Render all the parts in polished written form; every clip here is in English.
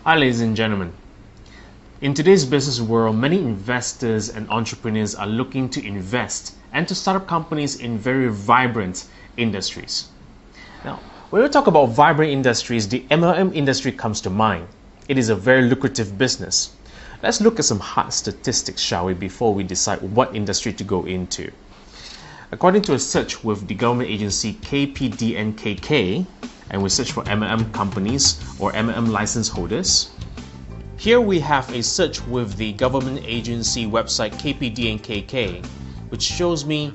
Hi ladies and gentlemen. In today's business world, many investors and entrepreneurs are looking to invest and to start up companies in very vibrant industries. Now, when we talk about vibrant industries, the MLM industry comes to mind. It is a very lucrative business. Let's look at some hard statistics, shall we, before we decide what industry to go into. According to a search with the government agency KPDNKK, and we search for MLM companies or MLM license holders. Here we have a search with the government agency website KPDNKK, which shows me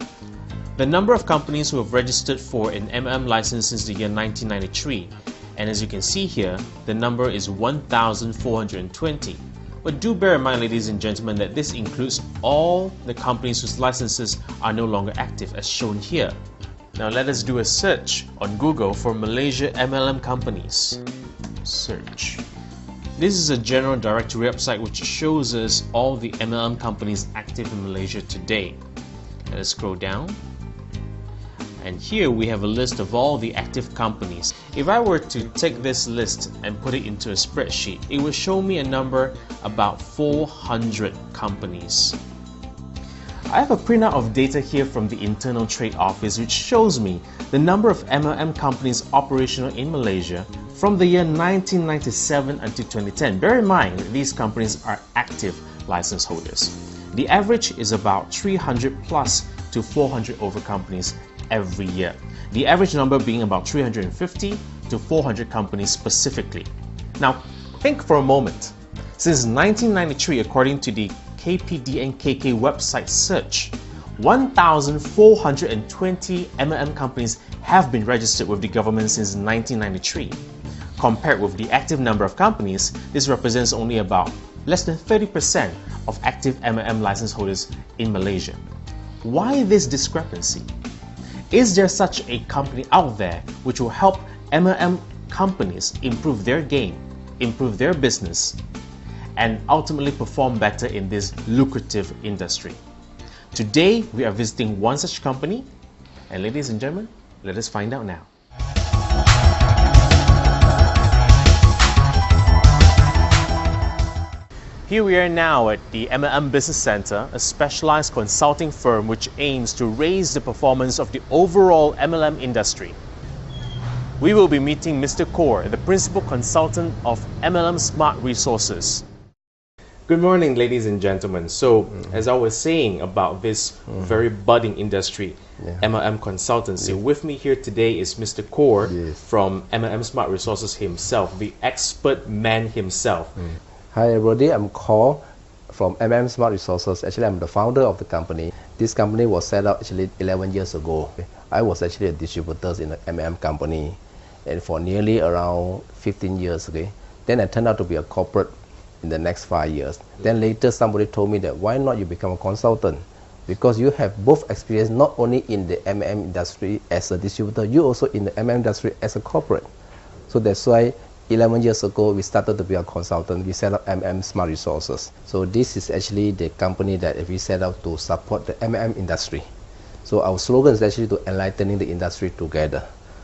the number of companies who have registered for an MLM license since the year 1993. And as you can see here, the number is 1,420. But do bear in mind, ladies and gentlemen, that this includes all the companies whose licenses are no longer active, as shown here. Now let us do a search on Google for Malaysia MLM companies. Search. This is a general directory website which shows us all the MLM companies active in Malaysia today. Let us scroll down. And here we have a list of all the active companies. If I were to take this list and put it into a spreadsheet, it would show me a number about 400 companies. I have a printout of data here from the Internal Trade Office which shows me the number of MLM companies operational in Malaysia from the year 1997 until 2010. Bear in mind that these companies are active license holders. The average is about 300 plus to 400 over companies every year. The average number being about 350 to 400 companies specifically. Now, think for a moment. Since 1993, according to the KPDNKK website search, 1,420 MLM companies have been registered with the government since 1993. Compared with the active number of companies, this represents only about less than 30% of active MLM license holders in Malaysia. Why this discrepancy? Is there such a company out there which will help MLM companies improve their game, improve their business, and ultimately perform better in this lucrative industry? Today, we are visiting one such company, and ladies and gentlemen, let us find out now. Here we are now at the MLM Business Center, a specialized consulting firm which aims to raise the performance of the overall MLM industry. We will be meeting Mr. Kaur, the principal consultant of MLM Smart Resources. Good morning, ladies and gentlemen. So, as I was saying about this very budding industry, MLM consultancy, with me here today is Mr. Kaur from MLM Smart Resources himself, the expert man himself. Hi everybody, I'm Kaur from MLM Smart Resources. Actually, I'm the founder of the company. This company was set up actually 11 years ago. I was actually a distributor in the MLM company, and for nearly around 15 years. Then I turned out to be a corporate in the next 5 years. Then later somebody told me that why not you become a consultant, because you have both experience not only in the MLM industry as a distributor, you also in the MLM industry as a corporate. So that's why 11 years ago we started to be a consultant. We set up MLM Smart Resources. So this is actually the company that we set up to support the MLM industry. So our slogan is actually to enlightening the industry together.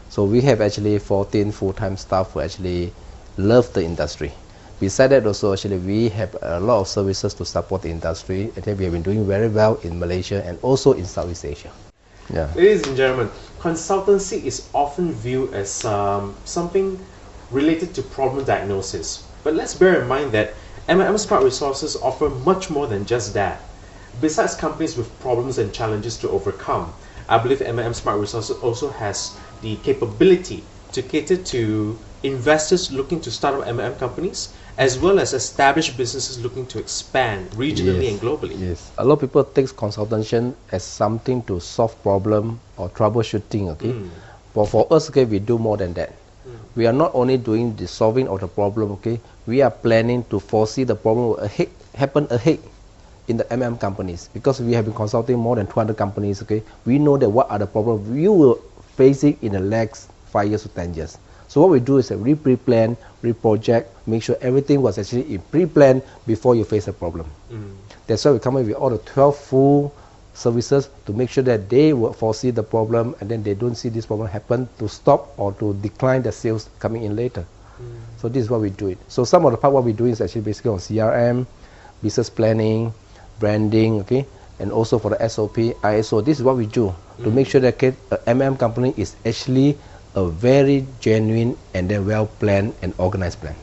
So we have actually 14 full-time staff who actually love the industry. Besides that, also actually we have a lot of services to support the industry. I think we have been doing very well in Malaysia and also in Southeast Asia. Ladies and gentlemen, consultancy is often viewed as something related to problem diagnosis. But let's bear in mind that MLM Smart Resources offer much more than just that. Besides companies with problems and challenges to overcome, I believe MLM Smart Resources also has the capability to cater to investors looking to start up MLM companies, as well as established businesses looking to expand regionally and globally. A lot of people take consultation as something to solve problem or troubleshooting. But for us, we do more than that. We are not only doing the solving of the problem, we are planning to foresee the problem will happen ahead in the MLM companies, because we have been consulting more than 200 companies. We know that what are the problems you will face it in the next 5 years to 10 years. So what we do is that we pre-plan, re-project, make sure everything was actually in pre-plan before you face a problem. That's why we come up with all the 12 full services to make sure that they will foresee the problem and then they don't see this problem happen to stop or to decline the sales coming in later. So this is what we do it. So some of the part what we do is actually basically on CRM, business planning, branding, okay, and also for the SOP, ISO. This is what we do to make sure that MLM company is actually a very genuine and then well planned and organized plan.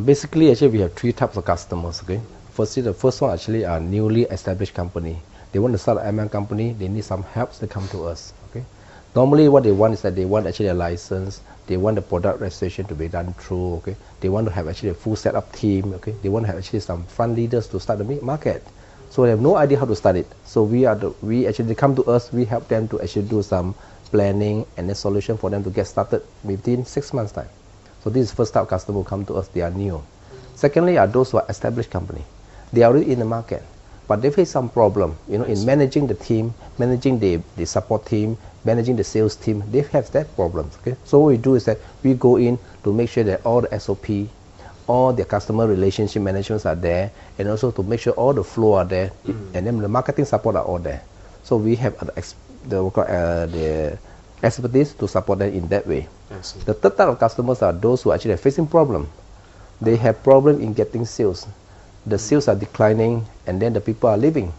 Basically, actually we have 3 types of customers. Okay, firstly, the first one actually are newly established company. They want to start an MLM company. They need some help. They come to us. Okay, normally what they want is that they want actually a license. They want the product registration to be done through. Okay, they want to have actually a full setup team. Okay, they want to have actually some front leaders to start the market. So they have no idea how to start it. So we actually they come to us. We help them to actually do some planning and a solution for them to get started within 6 months time. So this is first type of customer who come to us. They are new. Secondly are those who are established company. They are already in the market, but they face some problem. You know, in managing the team, managing the support team, managing the sales team. They have that problem. Okay, so what we do is that we go in to make sure that all the SOP, all the customer relationship managements are there, and also to make sure all the flow are there, and then the marketing support are all there. So we have the expertise to support them in that way. The third type of customers are those who actually are facing problem. They have problem in getting sales. The sales are declining, and then the people are leaving.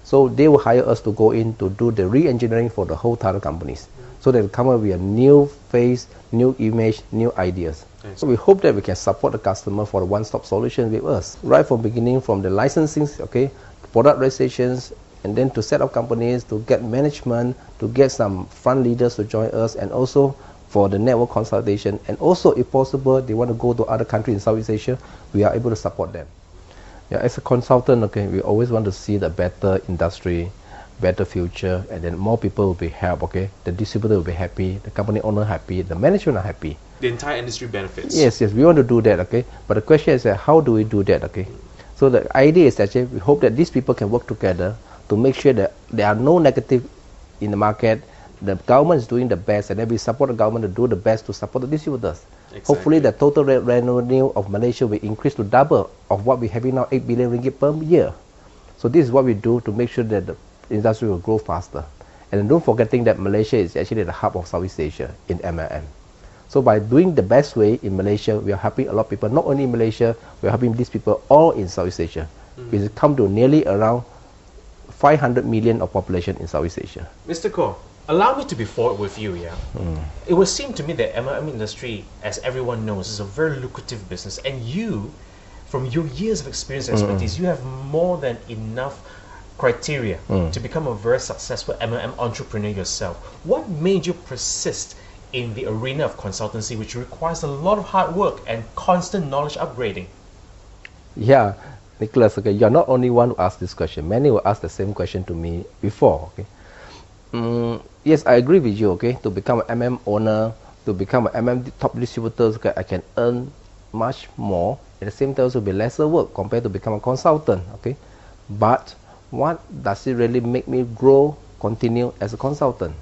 So they will hire us to go in to do the re-engineering for the whole title companies. So they will come up with a new face, new image, new ideas. So we hope that we can support the customer for a one-stop solution with us. Right from beginning, from the licensing, okay, product registrations, and then to set up companies, to get management, to get some front leaders to join us, and also for the network consultation. And also, if possible, they want to go to other countries in Southeast Asia, we are able to support them. Yeah, as a consultant, okay, we always want to see the better industry, better future, and then more people will be helped. Okay, the distributor will be happy, the company owner happy, the management are happy. The entire industry benefits. Yes, we want to do that. Okay, but the question is how do we do that? Okay, so the idea is that we hope that these people can work together to make sure that there are no negative in the market. The government is doing the best, and then we support the government to do the best to support the distributors. Exactly. Hopefully the total revenue of Malaysia will increase to double of what we have now, 8 billion ringgit per year. So this is what we do to make sure that the industry will grow faster. And don't forgetting that Malaysia is actually the hub of Southeast Asia in MLM. So by doing the best way in Malaysia, we are helping a lot of people, not only in Malaysia, we are helping these people all in Southeast Asia. We come to nearly around 500 million of population in Southeast Asia. Mr. Koh, allow me to be forward with you, yeah? It would seem to me that MLM industry, as everyone knows, is a very lucrative business, and you, from your years of experience and expertise, you have more than enough criteria to become a very successful MLM entrepreneur yourself. What made you persist in the arena of consultancy, which requires a lot of hard work and constant knowledge upgrading? Yeah, Nicholas, okay, you're not only one who asked this question. Many will ask the same question to me before. Okay. Yes, I agree with you. Okay, to become an MM owner, to become an MM top distributor, okay, I can earn much more. At the same time, it will be lesser work compared to become a consultant. Okay, but what does it really make me grow, continue as a consultant?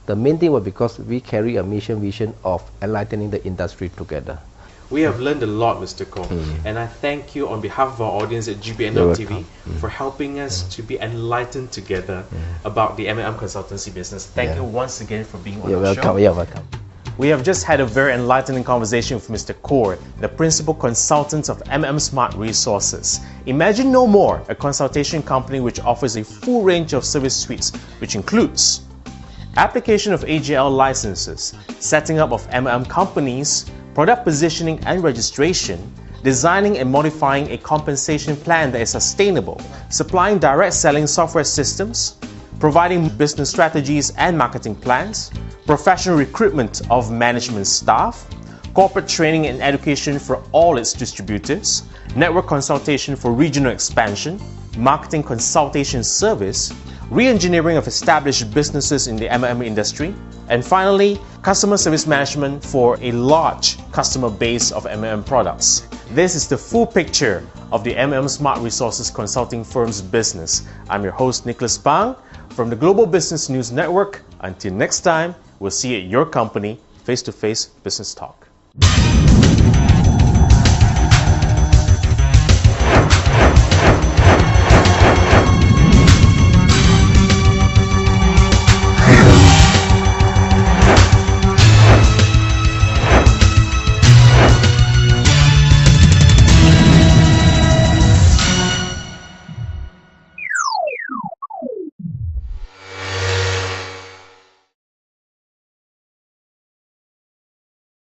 The main thing was because we carry a mission vision of enlightening the industry together. We have learned a lot, Mr. Koh, and I thank you on behalf of our audience at GBN.TV for helping us to be enlightened together about the MLM consultancy business. Thank you once again for being on our show. You're welcome. We have just had a very enlightening conversation with Mr. Koh, the principal consultant of MLM Smart Resources. Imagine No More, a consultation company which offers a full range of service suites, which includes application of AGL licenses, setting up of MLM companies, product positioning and registration, designing and modifying a compensation plan that is sustainable, supplying direct selling software systems, providing business strategies and marketing plans, professional recruitment of management staff, corporate training and education for all its distributors, network consultation for regional expansion, marketing consultation service, re-engineering of established businesses in the MLM industry, and finally, customer service management for a large customer base of MLM products. This is the full picture of the MLM Smart Resources consulting firm's business. I'm your host, Nicholas Pang, from the Global Business News Network. Until next time, we'll see you at your company, face-to-face business talk.